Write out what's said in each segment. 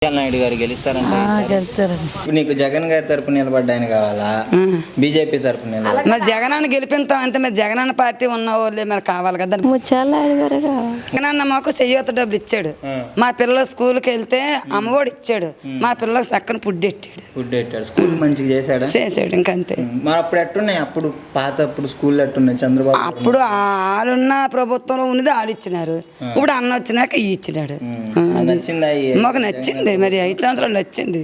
నాయుడు గారు గెలుస్తారంటే ఇప్పుడు నీకు జగన్ గారి తరపు నిలబడ్డ ఆయన కావాలా బీజేపీ తరపు నిలబడ్డ మరి జగనాన్ని గెలిపిస్తాం అంటే మరి జగనన్న పార్టీ ఉన్న వాళ్ళే మరి కావాలి కదా. ముత్యాలనాయుడు గారు జగనన్న మాకు చెయ్యొత్త డబ్బులు ఇచ్చాడు, మా పిల్లలు స్కూల్కి వెళ్తే అమ్మఒడి ఇచ్చాడు, మా పిల్లలకు చక్కని ఫుడ్ పెట్టాడు, స్కూల్ మంచిగా చేసాడు ఇంకంతే. మరి అప్పుడు ఎట్టున్నాయి, అప్పుడు అప్పుడు స్కూల్ ఎట్టున్నాయి చంద్రబాబు అప్పుడు వాళ్ళున్న ప్రభుత్వంలో ఉన్నది వాళ్ళు ఇచ్చినారు, ఇప్పుడు అన్న వచ్చినాక ఈ ఇచ్చినాడు. మాకు నచ్చింది, మరి 5 సంవత్సరాలు నచ్చింది.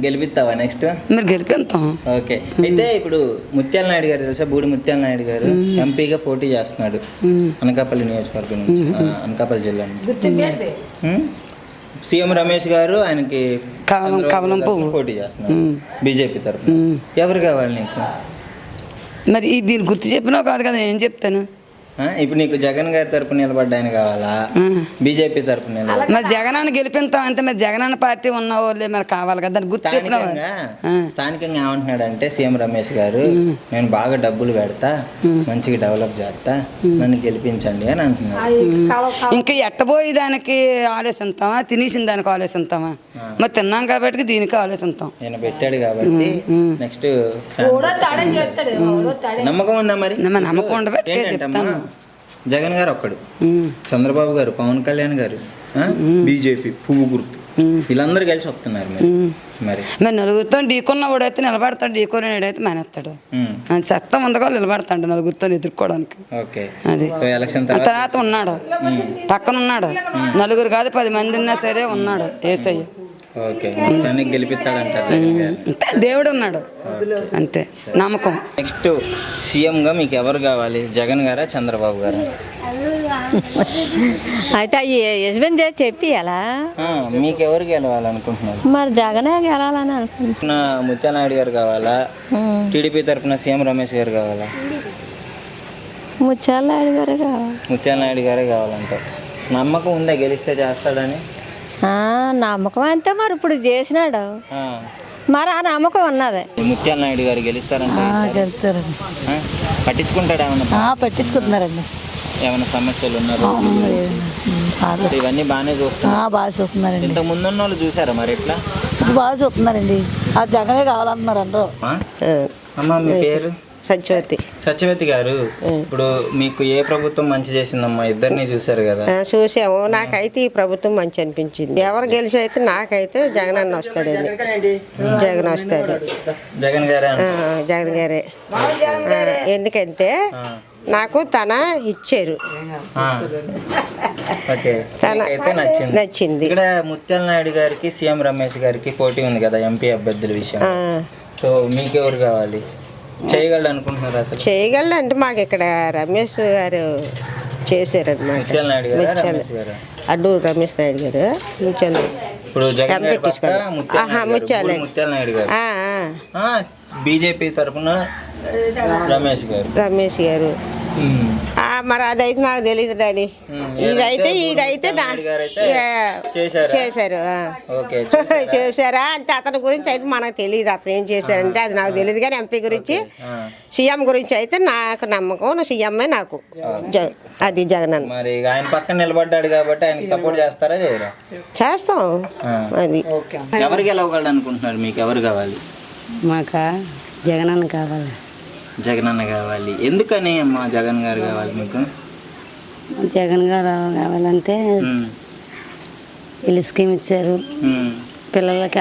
గెలిపిస్తావా నెక్స్ట్? మీరు గెలిపిస్తాం. ఓకే, అయితే ఇప్పుడు ముత్యాల నాయుడు గారు తెలుసా? బూడి ముత్యాల నాయుడు గారు ఎంపీగా పోటీ చేస్తున్నాడు అనకాపల్లి నియోజకవర్గం నుంచి, అనకాపల్లి జిల్లా నుంచి. సీఎం రమేష్ గారు ఆయనకి పోటీ చేస్తున్నారు బీజేపీ తరఫున. ఎవరు కావాలి నీకు? మరి దీన్ని గుర్తు చెప్పినా కాదు కదా, నేను చెప్తాను. ఇప్పుడు నీకు జగన్ గారి తరపు నిలబడ్డ ఆయన కావాలా బీజేపీ తరపు నిలబడ్డ? మరి జగనాన్ని గెలిపిస్తాం అంటే మరి జగనన్న పార్టీ ఉన్న వాళ్ళే మరి కావాలి కదా, గుర్తు చెప్పినా. స్థానికంగా ఏమంటున్నాడు అంటే సీఎం రమేష్ గారు, నేను బాగా డబ్బులు పెడతా, మంచిగా డెవలప్ చేస్తా, నన్ను గెలిపించండి అని అంటున్నాడు. ఇంకా ఎట్టబోయి దానికి ఆలోచిస్తామా, తినేసిన దానికి ఆలోచిస్తామా? మరి తిన్నాం కాబట్టి దీనికి ఆలోచిస్తాం. నేను పెట్టాడు కాబట్టి నెక్స్ట్ నమ్మకం ఉందా? మరి నమ్మకం ఉండబట్టి చెప్తాను. జగన్ గారు ఒక్కడు, చంద్రబాబు గారు, పవన్ కళ్యాణ్ గారు, బీజేపీ పువ్వు గుర్తు, వీళ్ళందరూ కలిసి వస్తున్నారు. మరి నలుగురితో ఢీకున్న వాడైతే నిలబడతాడు, ఢీకొనేడైతే మానేస్తాడు. చట్టం ఉందగా నిలబడతాడు నలుగురితో ఎదుర్కోవడానికి. అది తర్వాత ఉన్నాడు, పక్కన ఉన్నాడు, నలుగురు కాదు 10 మంది ఉన్నా సరే ఉన్నాడు ఏసయ్య. దేవుడు ఉన్నాడు అంతే, నమ్మకం. నెక్స్ట్ సీఎంగా మీకు ఎవరు కావాలి, జగన్ గారా చంద్రబాబు గారా? అయితే యశ్వంత్ చేసి చెప్పి ఎలా మీకు ఎవరు గెలవాలనుకుంటున్నారు? మరి జగనే గెలాలని అనుకుంటున్నా. ముత్యాలనాయుడు గారు కావాలా, టీడీపీ తరఫున సీఎం రమేష్ గారు కావాలా? ముత్యాలనాయుడు గారే కావాలి. ముత్యాలనాయుడు గారే కావాలంటే నమ్మకం ఉందా గెలిస్తే చేస్తాడని? నమ్మకం అంతే, మరి ఇప్పుడు చేసినాడు, మరి ఆ నమ్మకం ఉన్నది. ముత్యాల నాయుడు గారు గెలుస్తారంటే పట్టించుకుంటాడు ఏమన్నా? పట్టించుకుంటున్నారండి. ఏమైనా సమస్యలు ఉన్నారు? ఇవన్నీ బాగానే చూస్తున్నారు. బాగా చూస్తున్నారండి. ఇంత ముందున్న వాళ్ళు చూసారా మరి ఎట్లా? బాగా చూస్తున్నారండి. ఆ జగనే కావాలంటున్నారు అందరూ. అమ్మా మీ పేరు? సత్యవతి గారు, ఇప్పుడు మీకు ఏ ప్రభుత్వం మంచి చేసిందమ్మా? ఇద్దరిని చూసారు కదా. చూసాము, నాకైతే ఈ ప్రభుత్వం మంచి అనిపించింది. ఎవరు గెలిచి అయితే నాకైతే జగన్ అన్న వస్తాడండి. జగన్ వస్తాడు, జగన్ గారే. ఎందుకంటే నాకు తన ఇచ్చారు, నచ్చింది. ఇక్కడ ముత్యాల నాయుడు గారికి సీఎం రమేష్ గారికి పోటీ ఉంది కదా ఎంపీ అభ్యర్థుల విషయం. సో మీకెవరు కావాలి, చేయగలడు అనుకుంటున్నారు? అసలు చేయగలడు అంటే మాకు ఇక్కడ రమేష్ గారు చేశారనమాట. అడ్డూరు రమేష్ నాయుడు గారు ముత్యాల బీజేపీ తరఫున రమేష్ గారు. మరి అదైతే నాకు తెలియదు డాడీ. ఇదైతే చేశారా అంటే అతని గురించి అయితే మనకు తెలియదు, అతను ఏం చేశారంటే అది నాకు తెలియదు. కానీ ఎంపీ గురించి, సీఎం గురించి అయితే నాకు నమ్మకం, సీఎంఏ నాకు. అది జగన్ అన్న. మరి ఆయన పక్కన నిలబడ్డాడు కాబట్టి ఆయనకి సపోర్ట్ చేస్తారా? చేస్తాం. అది ఎవరు గెలవగలడు అనుకుంటున్నారు? మీకు ఎవరు కావాలి? మాకా జగన్ అన్న కావాలి. జగన్ అన్న కావాలి. ఎందుకని అమ్మా జగన్ గారు కావాలి మీకు? జగన్ గారు కావాలంటే వీళ్ళు స్కీమ్ ఇచ్చారు, పిల్లలకి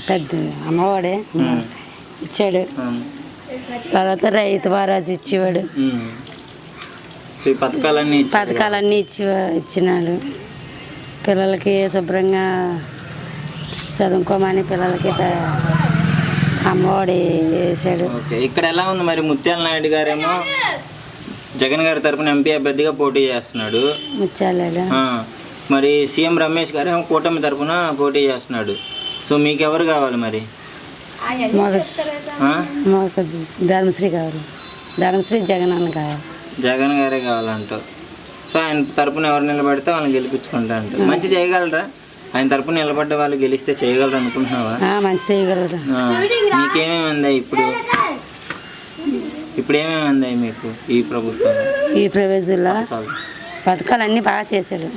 పెద్ద అమ్మఒడే ఇచ్చాడు, తర్వాత రైతు భరోసా ఇచ్చేవాడు, పథకాలన్నీ ఇచ్చినాడు. పిల్లలకి శుభ్రంగా చదువుకోమని పిల్లలకి అమ్మఒడి వేసాడు. ఇక్కడ ఎలా ఉంది మరి? ముత్యాల నాయుడు గారేమో జగన్ గారి తరపున ఎంపీ అభ్యర్థిగా పోటీ చేస్తున్నాడు. మరి సీఎం రమేష్ గారు ఏమో కూటమి తరపున పోటీ చేస్తున్నాడు. సో మీకు ఎవరు కావాలి మరి? ధర్మశ్రీ కావాలి. ధర్మశ్రీ జగన్ అన్న కావాలి. జగన్ గారే కావాలంటావు. సో ఆయన తరపున ఎవరు నిలబడితే వాళ్ళని గెలిపించుకుంటా అంటారు. మంచి చేయగలరా? ఆయన తరపున నిలబడ్డ వాళ్ళు గెలిస్తే చేయగలరు అనుకుంటున్నావా? మంచి చేయగలరు. మీకేమేమి అందాయి ఇప్పుడు? ఏమేమి అందాయి మీకు ఈ ప్రభుత్వం? ఈ ప్రభుత్వంలో పథకాలు అన్నీ బాగా చేశాడు.